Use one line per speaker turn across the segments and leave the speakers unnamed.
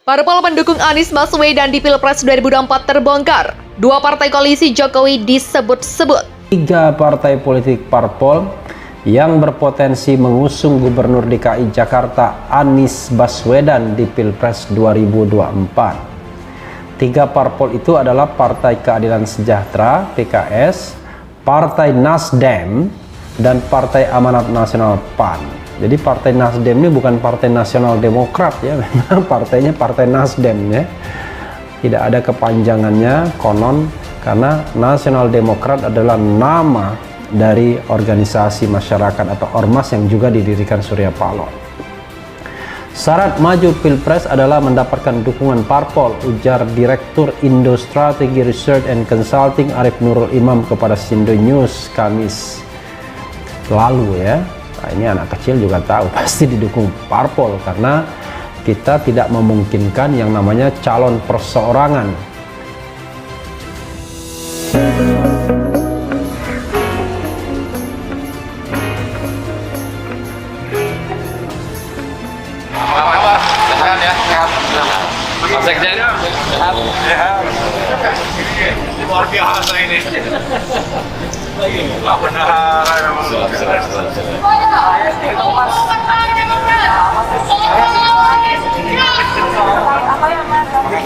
Parpol pendukung Anies Baswedan di Pilpres 2024 terbongkar. Dua partai koalisi Jokowi disebut-sebut.
3 partai politik parpol yang berpotensi mengusung Gubernur DKI Jakarta Anies Baswedan di Pilpres 2024. 3 parpol itu adalah Partai Keadilan Sejahtera (PKS), Partai Nasdem, dan Partai Amanat Nasional (PAN). Jadi Partai Nasdem ini bukan Partai Nasional Demokrat ya, memang partainya Partai Nasdem ya. Tidak ada kepanjangannya konon, karena Nasional Demokrat adalah nama dari organisasi masyarakat atau ormas yang juga didirikan Surya Paloh. Syarat maju Pilpres adalah mendapatkan dukungan parpol, ujar Direktur Indo Strategy Research and Consulting Arif Nurul Imam kepada Sindo News Kamis lalu ya. Nah, ini anak kecil juga tahu pasti didukung parpol, karena kita tidak memungkinkan yang namanya calon perseorangan.
Luar biasa ini. Nggak benar.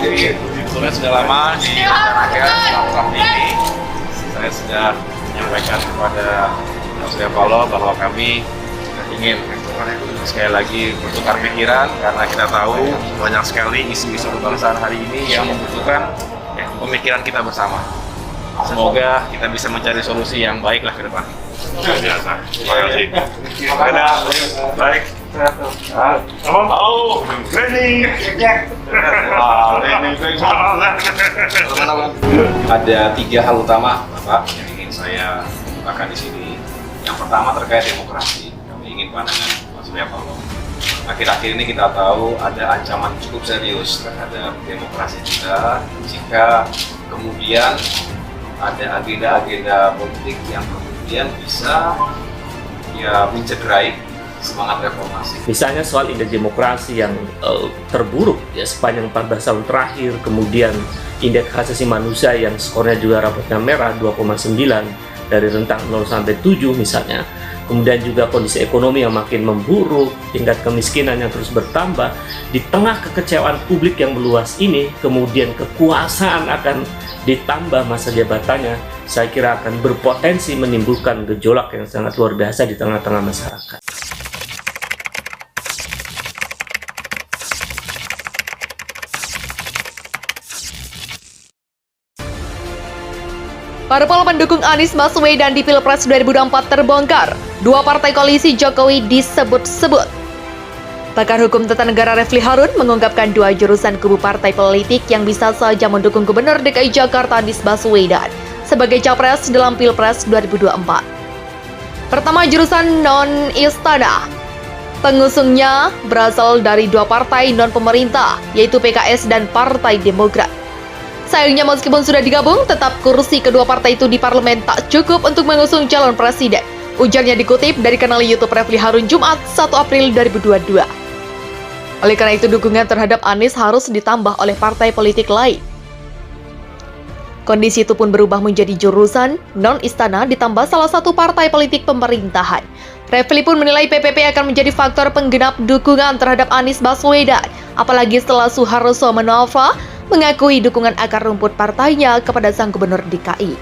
Jadi sudah lama di masyarakat ini saya sudah menyampaikan kepada Surya Paloh bahwa kami ingin sekali lagi bertukar pikiran, karena kita tahu banyak sekali isu-isu kebangsaan hari ini yang membutuhkan pemikiran kita bersama. Semoga kita bisa mencari solusi yang baiklah ke depan. Biasa. Terima kasih. Baik. Oh, Reni. Ada 3 hal utama, Bapak, yang ingin saya kemukakan di sini. Yang pertama terkait demokrasi. Kami ingin pandangan Mas Surya Paloh. Akhir-akhir ini kita tahu ada ancaman cukup serius terhadap demokrasi kita jika kemudian ada agenda-agenda politik yang kemudian bisa mencederai semangat reformasi.
Misalnya soal indeks demokrasi yang terburuk ya sepanjang 14 tahun terakhir, kemudian indeks hak asasi manusia yang skornya juga rapotnya merah 2,9 dari rentang 0 sampai 7 misalnya. Kemudian juga kondisi ekonomi yang makin memburuk, tingkat kemiskinan yang terus bertambah. Di tengah kekecewaan publik yang meluas ini, kemudian kekuasaan akan ditambah masa jabatannya, saya kira akan berpotensi menimbulkan gejolak yang sangat luar biasa di tengah-tengah masyarakat.
Parpol pendukung Anies Baswedan di Pilpres 2024 terbongkar. Dua partai koalisi Jokowi disebut-sebut. Pakar Hukum Tata Negara Refli Harun mengungkapkan 2 jurusan kubu partai politik yang bisa saja mendukung Gubernur DKI Jakarta Anies Baswedan sebagai capres dalam Pilpres 2024. Pertama, jurusan non-istana. Pengusungnya berasal dari 2 partai non-pemerintah, yaitu PKS dan Partai Demokrat. Sayangnya meskipun sudah digabung, tetap kursi kedua partai itu di parlemen tak cukup untuk mengusung calon presiden. Ujarnya dikutip dari kanal YouTube Refli Harun Jumat 1 April 2022. Oleh karena itu dukungan terhadap Anies harus ditambah oleh partai politik lain. Kondisi itu pun berubah menjadi jurusan non-istana ditambah salah satu partai politik pemerintahan. Refli pun menilai PPP akan menjadi faktor penggenap dukungan terhadap Anies Baswedan, apalagi setelah Suharto Monoarfa mengakui dukungan akar rumput partainya kepada sang gubernur DKI.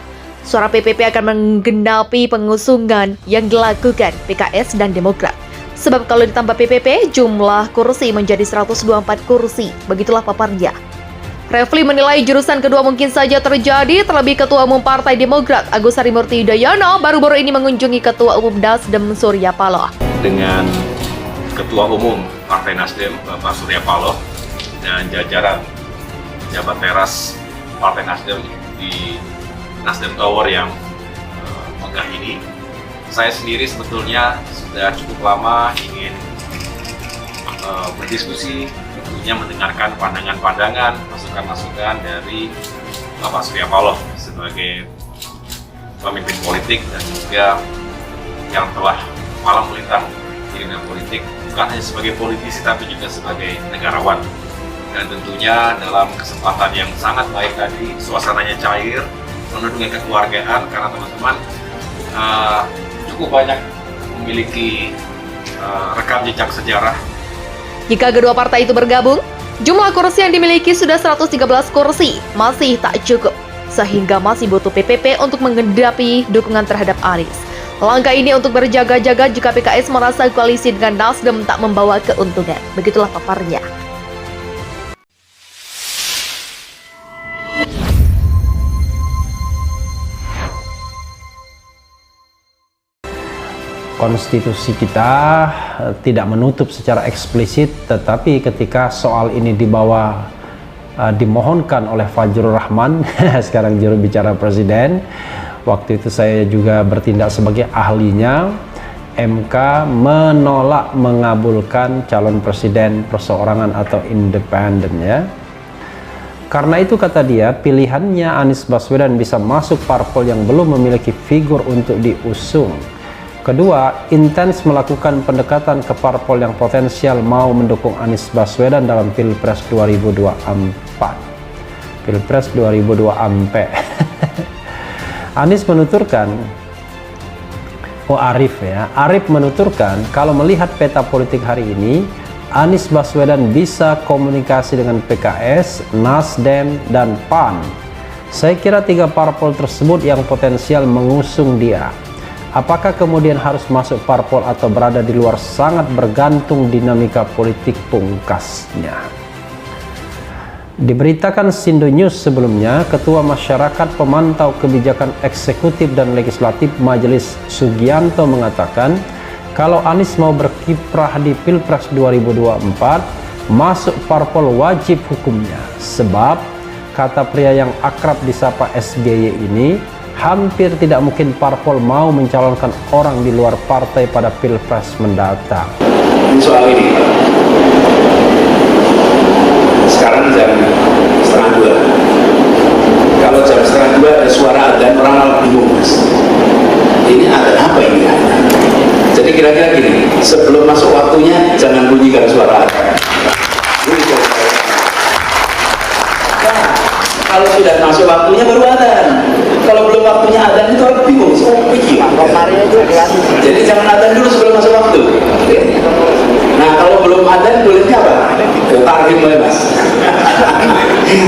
Suara PPP akan menggenapi pengusungan yang dilakukan PKS dan Demokrat. Sebab kalau ditambah PPP, jumlah kursi menjadi 124 kursi. Begitulah paparnya. Refli menilai jurusan kedua mungkin saja terjadi, terlebih Ketua Umum Partai Demokrat Agus Harimurti Yudhoyono baru-baru ini mengunjungi Ketua Umum Nasdem Surya Paloh.
Dengan Ketua Umum Partai Nasdem Bapak Surya Paloh dan jajaran jabat teras Partai Nasdem di Nasdem Tower yang megah ini, saya sendiri sebetulnya sudah cukup lama ingin berdiskusi, tentunya mendengarkan pandangan-pandangan, masukan-masukan dari Bapak Surya Paloh sebagai pemimpin politik dan juga yang telah malang melintang di dunia politik, bukan hanya sebagai politisi tapi juga sebagai negarawan. dan tentunya dalam kesempatan yang sangat baik tadi, suasananya cair, penuh dengan kekeluargaan karena teman-teman cukup banyak memiliki rekam jejak sejarah.
Jika kedua partai itu bergabung, jumlah kursi yang dimiliki sudah 113 kursi, masih tak cukup, sehingga masih butuh PPP untuk menghadapi dukungan terhadap Anies. Langkah ini untuk berjaga-jaga jika PKS merasa koalisi dengan Nasdem tak membawa keuntungan. Begitulah paparnya.
Konstitusi kita tidak menutup secara eksplisit, tetapi ketika soal ini dimohonkan oleh Fajrul Rahman, sekarang juru bicara Presiden, waktu itu saya juga bertindak sebagai ahlinya, MK menolak mengabulkan calon presiden perseorangan atau independen ya. Karena itu kata dia, pilihannya Anies Baswedan bisa masuk parpol yang belum memiliki figur untuk diusung. Kedua, intens melakukan pendekatan ke parpol yang potensial mau mendukung Anies Baswedan dalam Pilpres 2024. Pilpres 2024. Anies menuturkan, Arif menuturkan kalau melihat peta politik hari ini, Anies Baswedan bisa komunikasi dengan PKS, Nasdem, dan PAN. Saya kira 3 parpol tersebut yang potensial mengusung dia. Apakah kemudian harus masuk parpol atau berada di luar sangat bergantung dinamika politik pungkasnya. Diberitakan Sindo News sebelumnya, Ketua Masyarakat Pemantau Kebijakan Eksekutif dan Legislatif Majelis Sugianto mengatakan kalau Anies mau berkiprah di Pilpres 2024, masuk parpol wajib hukumnya. Sebab, kata pria yang akrab disapa SBY ini, hampir tidak mungkin parpol mau mencalonkan orang di luar partai pada Pilpres mendatang.
Soal ini, sekarang jam 1:30. Kalau jam 1:30 ada suara adzan, orang malah bingung, Mas. Ini adzan apa ini? Jadi kira-kira gini, sebelum masuk waktunya jangan bunyikan suara adzan. Nah, kalau sudah masuk waktunya baru adzan. Kalau belum waktunya adzan itu orang bingung, saya pikir. Jadi jangan adzan dulu sebelum masuk waktu. Nah, kalau belum adzan bolehnya apa? Tarhim ya, Mas.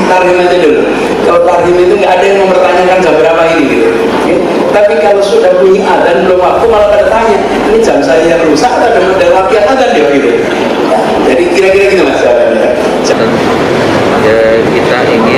Tarhim aja dulu. Kalau tarhim itu nggak ada yang mempertanyakan jam berapa ini gitu. Tapi kalau sudah bunyi adzan belum waktu malah pada tanya, ini jam saya yang rusak atau ada latihan adzan dia gitu. Jadi kira-kira gitu Mas jawabannya.
Kita ingin